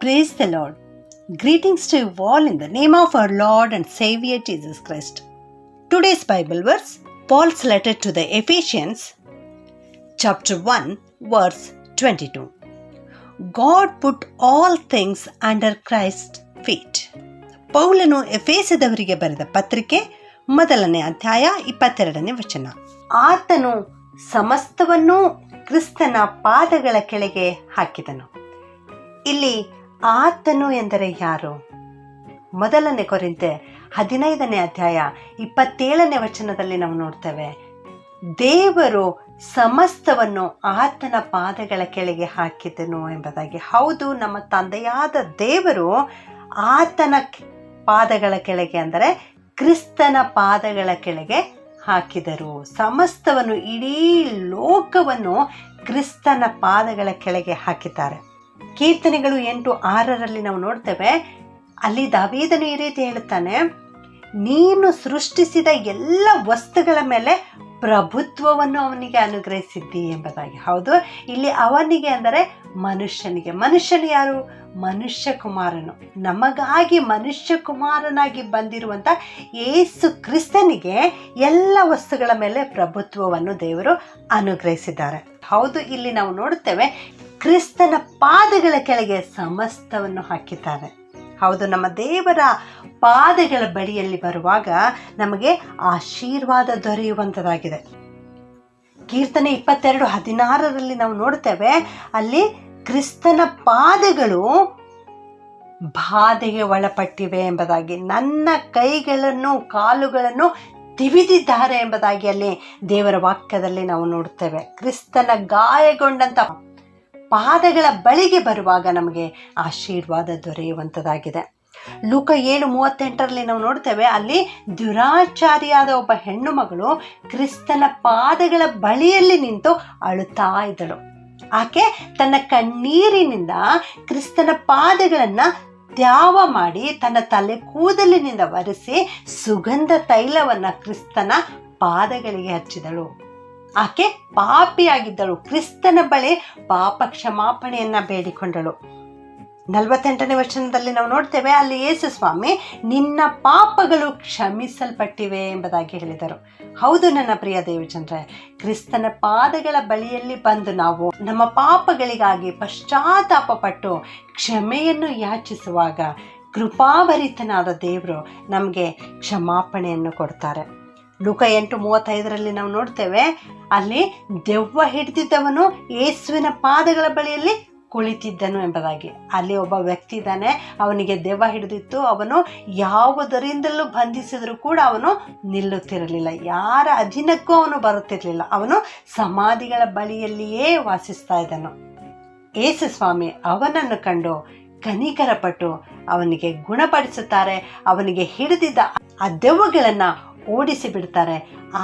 Praise the Lord. Greetings to you all in the name of our Lord and Savior Jesus Christ. Today's Bible verse, Paul's letter to the Ephesians, chapter 1, verse 22. God put all things under Christ's feet. ಪೌಲನು ಎಫೆಸದವರಿಗೆ ಬರೆದ ಪತ್ರಿಕೆ ಮೊದಲನೇ ಅಧ್ಯಾಯ 22ನೇ ವಚನ. ಆತನು ಸಮಸ್ತವನ್ನೂ ಕ್ರಿಸ್ತನ ಪಾದಗಳ ಕೆಳಗೆ ಹಾಕಿದನು. ಇಲ್ಲಿ ಆತನು ಎಂದರೆ ಯಾರು? ಮೊದಲನೇ ಕೊರಿಂಥೆ 15ನೇ ಅಧ್ಯಾಯ 27ನೇ ವಚನದಲ್ಲಿ ನಾವು ನೋಡ್ತೇವೆ, ದೇವರು ಸಮಸ್ತವನ್ನು ಆತನ ಪಾದಗಳ ಕೆಳಗೆ ಹಾಕಿದನು ಎಂಬುದಾಗಿ. ಹೌದು, ನಮ್ಮ ತಂದೆಯಾದ ದೇವರು ಆತನ ಪಾದಗಳ ಕೆಳಗೆ ಅಂದರೆ ಕ್ರಿಸ್ತನ ಪಾದಗಳ ಕೆಳಗೆ ಹಾಕಿದರು. ಸಮಸ್ತವನ್ನು, ಇಡೀ ಲೋಕವನ್ನು ಕ್ರಿಸ್ತನ ಪಾದಗಳ ಕೆಳಗೆ ಹಾಕಿದ್ದಾರೆ. ಕೀರ್ತನೆಗಳು 8:6 ನಾವು ನೋಡ್ತೇವೆ, ಅಲ್ಲಿ ದಾವೀದನು ಈ ರೀತಿ ಹೇಳುತ್ತಾನೆ, ನೀನು ಸೃಷ್ಟಿಸಿದ ಎಲ್ಲ ವಸ್ತುಗಳ ಮೇಲೆ ಪ್ರಭುತ್ವವನ್ನು ಅವನಿಗೆ ಅನುಗ್ರಹಿಸಿದ್ದಿ ಎಂಬುದಾಗಿ. ಹೌದು, ಇಲ್ಲಿ ಅವನಿಗೆ ಅಂದರೆ ಮನುಷ್ಯನಿಗೆ. ಮನುಷ್ಯನು ಯಾರು? ಮನುಷ್ಯ ಕುಮಾರನು. ನಮಗಾಗಿ ಮನುಷ್ಯ ಕುಮಾರನಾಗಿ ಬಂದಿರುವಂಥ ಯೇಸು ಕ್ರಿಸ್ತನಿಗೆ ಎಲ್ಲ ವಸ್ತುಗಳ ಮೇಲೆ ಪ್ರಭುತ್ವವನ್ನು ದೇವರು ಅನುಗ್ರಹಿಸಿದ್ದಾರೆ. ಹೌದು, ಇಲ್ಲಿ ನಾವು ನೋಡುತ್ತೇವೆ, ಕ್ರಿಸ್ತನ ಪಾದಗಳ ಕೆಳಗೆ ಸಮಸ್ತವನ್ನು ಹಾಕಿದ್ದಾರೆ. ಹೌದು, ನಮ್ಮ ದೇವರ ಪಾದಗಳ ಬಳಿಯಲ್ಲಿ ಬರುವಾಗ ನಮಗೆ ಆಶೀರ್ವಾದ ದೊರೆಯುವಂಥದ್ದಾಗಿದೆ. ಕೀರ್ತನೆ 22:16 ನಾವು ನೋಡ್ತೇವೆ, ಅಲ್ಲಿ ಕ್ರಿಸ್ತನ ಪಾದಗಳು ಬಾಧೆಗೆ ಒಳಪಟ್ಟಿವೆ ಎಂಬುದಾಗಿ, ನನ್ನ ಕೈಗಳನ್ನು ಕಾಲುಗಳನ್ನು ತಿವಿದಿದ್ದಾರೆ ಎಂಬುದಾಗಿ ಅಲ್ಲಿ ದೇವರ ವಾಕ್ಯದಲ್ಲಿ ನಾವು ನೋಡ್ತೇವೆ. ಕ್ರಿಸ್ತನ ಗಾಯಗೊಂಡಂಥ ಪಾದಗಳ ಬಳಿಗೆ ಬರುವಾಗ ನಮಗೆ ಆಶೀರ್ವಾದ ದೊರೆಯುವಂಥದ್ದಾಗಿದೆ. ಲೂಕ 7:38 ನಾವು ನೋಡ್ತೇವೆ, ಅಲ್ಲಿ ದುರಾಚಾರಿಯಾದ ಒಬ್ಬ ಹೆಣ್ಣು ಮಗಳು ಕ್ರಿಸ್ತನ ಪಾದಗಳ ಬಳಿಯಲ್ಲಿ ನಿಂತು ಅಳುತ್ತಾ ಇದ್ದಳು. ಆಕೆ ತನ್ನ ಕಣ್ಣೀರಿನಿಂದ ಕ್ರಿಸ್ತನ ಪಾದಗಳನ್ನು ತ್ಯಾವ ಮಾಡಿ ತನ್ನ ತಲೆ ಕೂದಲಿನಿಂದ ಒರೆಸಿ ಸುಗಂಧ ತೈಲವನ್ನು ಕ್ರಿಸ್ತನ ಪಾದಗಳಿಗೆ ಹಚ್ಚಿದಳು. ಆಕೆ ಪಾಪಿಯಾಗಿದ್ದಳು. ಕ್ರಿಸ್ತನ ಬಳಿ ಪಾಪ ಕ್ಷಮಾಪಣೆಯನ್ನು ಬೇಡಿಕೊಂಡಳು. 48ನೇ ವಚನದಲ್ಲಿ ನಾವು ನೋಡ್ತೇವೆ, ಅಲ್ಲಿ ಯೇಸು ಸ್ವಾಮಿ, ನಿನ್ನ ಪಾಪಗಳು ಕ್ಷಮಿಸಲ್ಪಟ್ಟಿವೆ ಎಂಬುದಾಗಿ ಹೇಳಿದರು. ಹೌದು ನನ್ನ ಪ್ರಿಯ ದೇವಜನರೇ, ಕ್ರಿಸ್ತನ ಪಾದಗಳ ಬಳಿಯಲ್ಲಿ ಬಂದು ನಾವು ನಮ್ಮ ಪಾಪಗಳಿಗಾಗಿ ಪಶ್ಚಾತ್ತಾಪ ಪಟ್ಟು ಕ್ಷಮೆಯನ್ನು ಯಾಚಿಸುವಾಗ ಕೃಪಾಭರಿತನಾದ ದೇವರು ನಮಗೆ ಕ್ಷಮಾಪಣೆಯನ್ನು ಕೊಡ್ತಾರೆ. ಲೂಕ 8:35 ನಾವು ನೋಡ್ತೇವೆ, ಅಲ್ಲಿ ದೆವ್ವ ಹಿಡಿದಿದ್ದವನು ಯೇಸುವಿನ ಪಾದಗಳ ಬಳಿಯಲ್ಲಿ ಕುಳಿತಿದ್ದನು ಎಂಬುದಾಗಿ. ಅಲ್ಲಿ ಒಬ್ಬ ವ್ಯಕ್ತಿ ಇದ್ದಾನೆ, ಅವನಿಗೆ ದೆವ್ವ ಹಿಡಿದಿತ್ತು. ಅವನು ಯಾವುದರಿಂದಲೂ ಬಂಧಿಸಿದರೂ ಕೂಡ ಅವನು ನಿಲ್ಲುತ್ತಿರಲಿಲ್ಲ. ಯಾರ ಅಧೀನಕ್ಕೂ ಅವನು ಬರುತ್ತಿರಲಿಲ್ಲ. ಅವನು ಸಮಾಧಿಗಳ ಬಳಿಯಲ್ಲಿಯೇ ವಾಸಿಸ್ತಾ ಇದ್ದನು. ಯೇಸು ಸ್ವಾಮಿ ಅವನನ್ನು ಕಂಡು ಕನಿಕರಪಟ್ಟು ಅವನಿಗೆ ಗುಣಪಡಿಸುತ್ತಾರೆ. ಅವನಿಗೆ ಹಿಡಿದಿದ್ದ ಆ ದೆವ್ವಗಳನ್ನು ಓಡಿಸಿ ಬಿಡ್ತಾರೆ.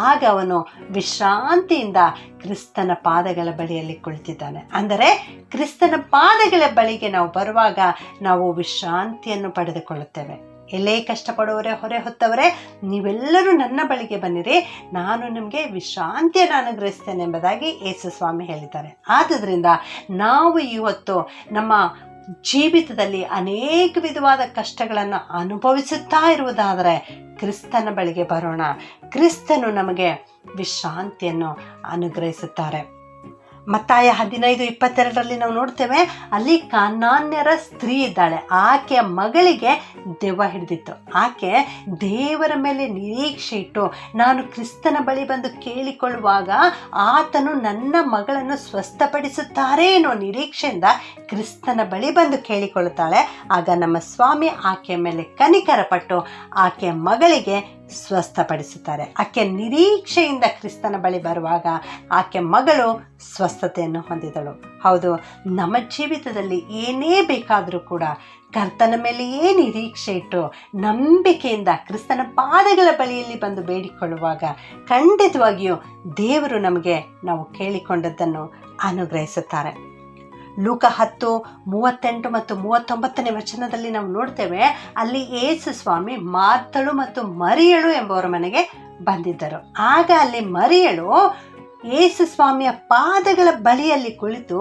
ಆಗ ಅವನು ವಿಶ್ರಾಂತಿಯಿಂದ ಕ್ರಿಸ್ತನ ಪಾದಗಳ ಬಳಿಯಲ್ಲಿ ಕುಳಿತಿದ್ದಾನೆ. ಅಂದರೆ ಕ್ರಿಸ್ತನ ಪಾದಗಳ ಬಳಿಗೆ ನಾವು ಬರುವಾಗ ನಾವು ವಿಶ್ರಾಂತಿಯನ್ನು ಪಡೆದುಕೊಳ್ಳುತ್ತೇವೆ. ಎಲ್ಲೇ ಕಷ್ಟಪಡುವವರೇ, ಹೊರೆ ಹೊತ್ತವರೇ, ನೀವೆಲ್ಲರೂ ನನ್ನ ಬಳಿಗೆ ಬನ್ನಿರಿ, ನಾನು ನಿಮಗೆ ವಿಶ್ರಾಂತಿಯನ್ನು ಅನುಗ್ರಹಿಸ್ತೇನೆ ಎಂಬುದಾಗಿ ಯೇಸು ಸ್ವಾಮಿ ಹೇಳಿದ್ದಾರೆ. ಆದುದರಿಂದ ನಾವು ಇವತ್ತು ನಮ್ಮ ಜೀವಿತದಲ್ಲಿ ಅನೇಕ ವಿಧವಾದ ಕಷ್ಟಗಳನ್ನು ಅನುಭವಿಸುತ್ತಾ ಇರುವುದಾದರೆ ಕ್ರಿಸ್ತನ ಬಳಿಗೆ ಬರೋಣ. ಕ್ರಿಸ್ತನು ನಮಗೆ ವಿಶ್ರಾಂತಿಯನ್ನು ಅನುಗ್ರಹಿಸುತ್ತಾರೆ. ಮತ್ತಾಯ 15:22 ನಾವು ನೋಡ್ತೇವೆ, ಅಲ್ಲಿ ಕಾನಾನ್ಯರ ಸ್ತ್ರೀ ಇದ್ದಾಳೆ. ಆಕೆಯ ಮಗಳಿಗೆ ದೆವ್ವ ಹಿಡಿದಿತ್ತು. ಆಕೆ ದೇವರ ಮೇಲೆ ನಿರೀಕ್ಷೆ ಇಟ್ಟು, ನಾನು ಕ್ರಿಸ್ತನ ಬಳಿ ಬಂದು ಕೇಳಿಕೊಳ್ಳುವಾಗ ಆತನು ನನ್ನ ಮಗಳನ್ನು ಸ್ವಸ್ಥಪಡಿಸುತ್ತಾರೆ ಅನ್ನೋ ನಿರೀಕ್ಷೆಯಿಂದ ಕ್ರಿಸ್ತನ ಬಳಿ ಬಂದು ಕೇಳಿಕೊಳ್ಳುತ್ತಾಳೆ. ಆಗ ನಮ್ಮ ಸ್ವಾಮಿ ಆಕೆಯ ಮೇಲೆ ಕನಿಕರಪಟ್ಟು ಆಕೆಯ ಮಗಳಿಗೆ ಸ್ವಸ್ಥಪಡಿಸುತ್ತಾರೆ. ಆಕೆ ನಿರೀಕ್ಷೆಯಿಂದ ಕ್ರಿಸ್ತನ ಬಳಿ ಬರುವಾಗ ಆಕೆ ಮಗಳು ಸ್ವಸ್ಥತೆಯನ್ನು ಹೊಂದಿದಳು. ಹೌದು, ನಮ್ಮ ಜೀವಿತದಲ್ಲಿ ಏನೇ ಬೇಕಾದರೂ ಕೂಡ ಕರ್ತನ ಮೇಲೆಯೇ ನಿರೀಕ್ಷೆ ಇಟ್ಟು ನಂಬಿಕೆಯಿಂದ ಕ್ರಿಸ್ತನ ಪಾದಗಳ ಬಳಿಯಲ್ಲಿ ಬಂದು ಬೇಡಿಕೊಳ್ಳುವಾಗ ಖಂಡಿತವಾಗಿಯೂ ದೇವರು ನಮಗೆ ನಾವು ಕೇಳಿಕೊಂಡದ್ದನ್ನು ಅನುಗ್ರಹಿಸುತ್ತಾರೆ. ಲೂಕ 10:38 ಮತ್ತು 39ನೇ ವಚನದಲ್ಲಿ ನಾವು ನೋಡ್ತೇವೆ, ಅಲ್ಲಿ ಯೇಸು ಸ್ವಾಮಿ ಮಾರ್ತಳು ಮತ್ತು ಮರಿಯಳು ಎಂಬುವರ ಮನೆಗೆ ಬಂದಿದ್ದರು. ಆಗ ಅಲ್ಲಿ ಮರಿಯಳು ಯೇಸು ಸ್ವಾಮಿಯ ಪಾದಗಳ ಬಳಿಯಲ್ಲಿ ಕುಳಿತು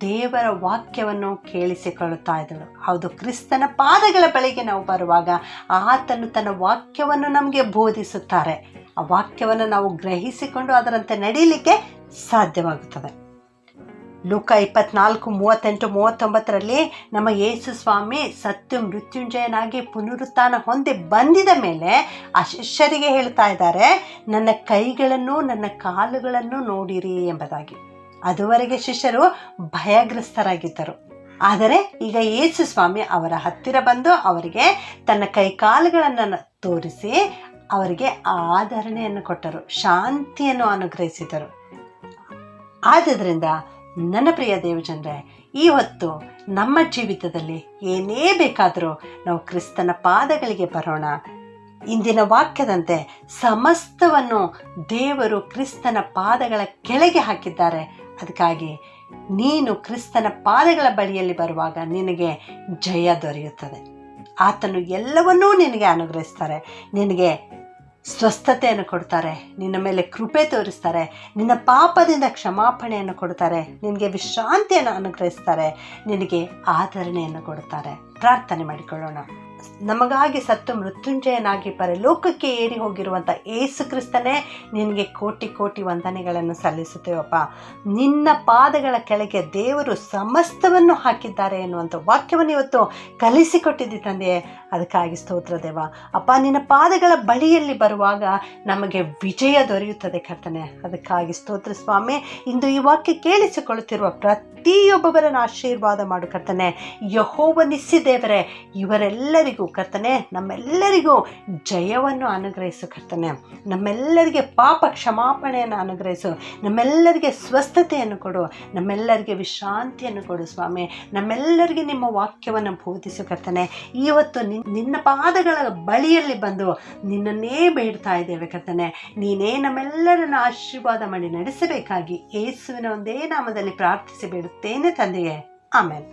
ದೇವರ ವಾಕ್ಯವನ್ನು ಕೇಳಿಸಿಕೊಳ್ಳುತ್ತಾ ಇದ್ದಳು. ಹೌದು, ಕ್ರಿಸ್ತನ ಪಾದಗಳ ಬಳಿಗೆ ನಾವು ಬರುವಾಗ ಆತನು ತನ್ನ ವಾಕ್ಯವನ್ನು ನಮಗೆ ಬೋಧಿಸುತ್ತಾರೆ. ಆ ವಾಕ್ಯವನ್ನು ನಾವು ಗ್ರಹಿಸಿಕೊಂಡು ಅದರಂತೆ ನಡೀಲಿಕ್ಕೆ ಸಾಧ್ಯವಾಗುತ್ತದೆ. ಲೂಕ 24:38-39 ನಮ್ಮ ಯೇಸು ಸ್ವಾಮಿ ಸತ್ತು ಮೃತ್ಯುಂಜಯನಾಗಿ ಪುನರುತ್ಥಾನ ಹೊಂದಿ ಬಂದಿದ ಮೇಲೆ ಆ ಶಿಷ್ಯರಿಗೆ ಹೇಳ್ತಾ ಇದ್ದಾರೆ, ನನ್ನ ಕೈಗಳನ್ನು ನನ್ನ ಕಾಲುಗಳನ್ನು ನೋಡಿರಿ ಎಂಬುದಾಗಿ. ಅದುವರೆಗೆ ಶಿಷ್ಯರು ಭಯಗ್ರಸ್ತರಾಗಿದ್ದರು. ಆದರೆ ಈಗ ಯೇಸು ಸ್ವಾಮಿ ಅವರ ಹತ್ತಿರ ಬಂದು ಅವರಿಗೆ ತನ್ನ ಕೈ ಕಾಲುಗಳನ್ನು ತೋರಿಸಿ ಅವರಿಗೆ ಆದರಣೆಯನ್ನು ಕೊಟ್ಟರು, ಶಾಂತಿಯನ್ನು ಅನುಗ್ರಹಿಸಿದರು. ಆದ್ದರಿಂದ ನನ್ನ ಪ್ರಿಯ ದೇವಜನರೇ, ಈ ಹೊತ್ತು ನಮ್ಮ ಜೀವಿತದಲ್ಲಿ ಏನೇ ಬೇಕಾದರೂ ನಾವು ಕ್ರಿಸ್ತನ ಪಾದಗಳಿಗೆ ಬರೋಣ. ಇಂದಿನ ವಾಕ್ಯದಂತೆ ಸಮಸ್ತವನ್ನು ದೇವರು ಕ್ರಿಸ್ತನ ಪಾದಗಳ ಕೆಳಗೆ ಹಾಕಿದ್ದಾರೆ. ಅದಕ್ಕಾಗಿ ನೀನು ಕ್ರಿಸ್ತನ ಪಾದಗಳ ಬಳಿಯಲ್ಲಿ ಬರುವಾಗ ನಿನಗೆ ಜಯ ದೊರೆಯುತ್ತದೆ. ಆತನು ಎಲ್ಲವನ್ನೂ ನಿನಗೆ ಅನುಗ್ರಹಿಸ್ತಾರೆ. ನಿನಗೆ ಸ್ವಸ್ಥತೆಯನ್ನು ಕೊಡ್ತಾರೆ, ನಿನ್ನ ಮೇಲೆ ಕೃಪೆ ತೋರಿಸ್ತಾರೆ, ನಿನ್ನ ಪಾಪದಿಂದ ಕ್ಷಮಾಪಣೆಯನ್ನು ಕೊಡ್ತಾರೆ, ನಿನಗೆ ವಿಶ್ರಾಂತಿಯನ್ನು ಅನುಗ್ರಹಿಸ್ತಾರೆ, ನಿನಗೆ ಆದರಣೆಯನ್ನು ಕೊಡ್ತಾರೆ. ಪ್ರಾರ್ಥನೆ ಮಾಡಿಕೊಳ್ಳೋಣ. ನಮಗಾಗಿ ಸತ್ತು ಮೃತ್ಯುಂಜಯನಾಗಿ ಪರಲೋಕಕ್ಕೆ ಏರಿ ಹೋಗಿರುವಂಥ ಯೇಸು ಕ್ರಿಸ್ತನೇ, ನಿನಗೆ ಕೋಟಿ ಕೋಟಿ ವಂದನೆಗಳನ್ನು ಸಲ್ಲಿಸುತ್ತೇವಪ್ಪ. ನಿನ್ನ ಪಾದಗಳ ಕೆಳಗೆ ದೇವರು ಸಮಸ್ತವನ್ನು ಹಾಕಿದ್ದಾರೆ ಎನ್ನುವಂಥ ವಾಕ್ಯವನ್ನು ಇವತ್ತು ಕಲಿಸಿಕೊಟ್ಟಿದ್ದಿ ತಂದೆಯೇ, ಅದಕ್ಕಾಗಿ ಸ್ತೋತ್ರ ದೇವ. ಅಪ್ಪ, ನಿನ್ನ ಪಾದಗಳ ಬಳಿಯಲ್ಲಿ ಬರುವಾಗ ನಮಗೆ ವಿಜಯ ದೊರೆಯುತ್ತದೆ ಕರ್ತನೆ. ಅದಕ್ಕಾಗಿ ಸ್ತೋತ್ರ ಸ್ವಾಮಿ. ಇಂದು ಈ ವಾಕ್ಯ ಕೇಳಿಸಿಕೊಳ್ಳುತ್ತಿರುವ ಪ್ರತಿಯೊಬ್ಬೊಬ್ಬರನ್ನು ಆಶೀರ್ವಾದ ಮಾಡು ಕರ್ತನೆ. ಯೆಹೋವ ನಿಸ್ಸಿ ದೇವರೇ, ಇವರೆಲ್ಲರಿಗೂ ಕರ್ತನೆ, ನಮ್ಮೆಲ್ಲರಿಗೂ ಜಯವನ್ನು ಅನುಗ್ರಹಿಸು ಕರ್ತನೆ. ನಮ್ಮೆಲ್ಲರಿಗೆ ಪಾಪ ಕ್ಷಮಾಪಣೆಯನ್ನು ಅನುಗ್ರಹಿಸು. ನಮ್ಮೆಲ್ಲರಿಗೆ ಸ್ವಸ್ಥತೆಯನ್ನು ಕೊಡು. ನಮ್ಮೆಲ್ಲರಿಗೆ ವಿಶ್ರಾಂತಿಯನ್ನು ಕೊಡು ಸ್ವಾಮಿ. ನಮ್ಮೆಲ್ಲರಿಗೆ ನಿಮ್ಮ ವಾಕ್ಯವನ್ನು ಬೋಧಿಸು ಕರ್ತನೆ. ಇವತ್ತು ನಿನ್ನ ಪಾದಗಳ ಬಳಿಯಲ್ಲಿ ಬಂದು ನಿನ್ನನ್ನೇ ಬೇಡ್ತಾ ಇದ್ದೇವೆ ಕರ್ತನೆ. ನೀನೇ ನಮ್ಮೆಲ್ಲರನ್ನು ಆಶೀರ್ವಾದ ಮಾಡಿ ನಡೆಸಬೇಕಾಗಿ ಯೇಸುವಿನ ಒಂದೇ ನಾಮದಲ್ಲಿ ಪ್ರಾರ್ಥಿಸಿ ಬೇಡುತ್ತೇನೆ ತಂದೆಯೇ. ಆಮೇಲೆ